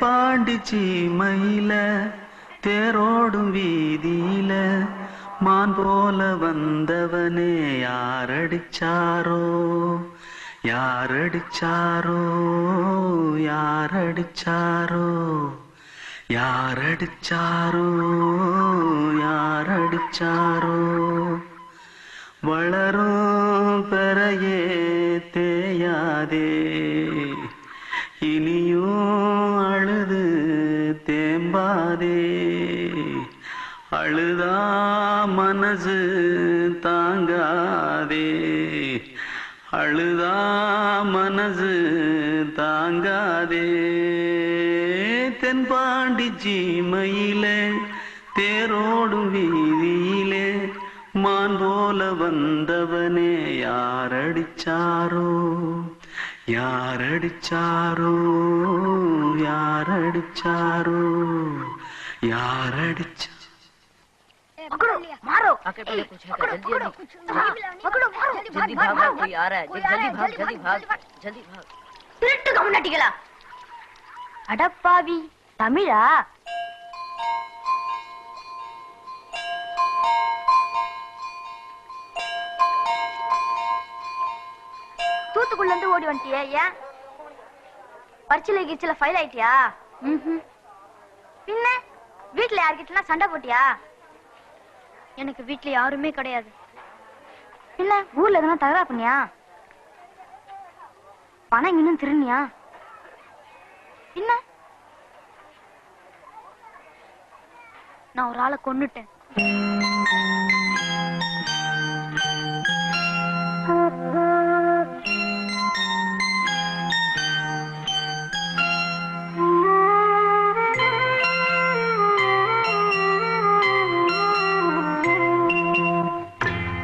தென்பாண்டி சீமையில தேரோடும் வீதியில மான் போல வந்தவனே யாரடிச்சாரோ யாரடிச்சாரோ யாரடிச்சாரோ யாரடிச்சாரோ யாரடிச்சாரோ வளரும் பெறையே தேயாதே இனியும் அழுது தேம்பாதே அழுதா மனசு தாங்காதே அழுதா மனசு தாங்காதே தென்பாண்டி சீமையிலே தேரோடும் வீதியிலே மான் போல வந்தவனே யாரடிச்சாரோ யாரடிச்சாரோ யாரடிச்சாரோ யாரடிச்சா पकड़ो मारो आके पहले कुछ है जल्दी पकड़ो मारो जल्दी भाग कोई आ रहा है जल्दी भाग जल्दी भाग திருட்டு கம்முனட்டிகளா அடப்பாவி தமிழா தூத்துக்குள்ள இருந்து ஓடி வந்துட்டியே ஏன் பரிச்சையில கிச்சில ஃபைல் ஆயிட்டியா பின்ன வீட்டுல யார்கிட்டலாம் சண்டை போட்டியா எனக்கு வீட்டுல யாருமே கிடையாது பின்ன ஊர்ல எதனா தகராறு பண்ணியா பணம் இன்னும் திருநியா பின்ன நான் ஒரு ஆளை கொன்னுட்டேன்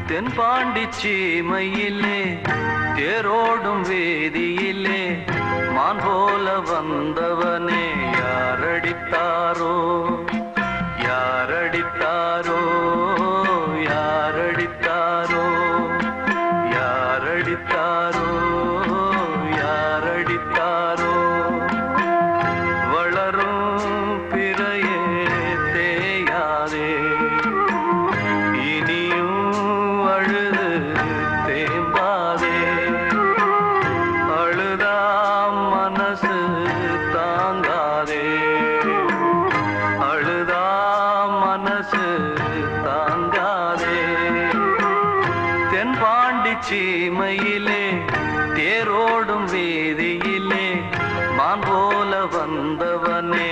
தென்பாண்டி சீமையிலே தேரோடும் வேதியிலே மான் போல வந்தவனே யாரடித்தாரோ யாரடித்தாரோ யாரடித்தாரோ யாரடித்தாரோ யாரடித்தாரோ வளரும் பிறையே தேயாதே சீமையிலே தேரோடும் வேதியிலே மான் போல வந்தவனே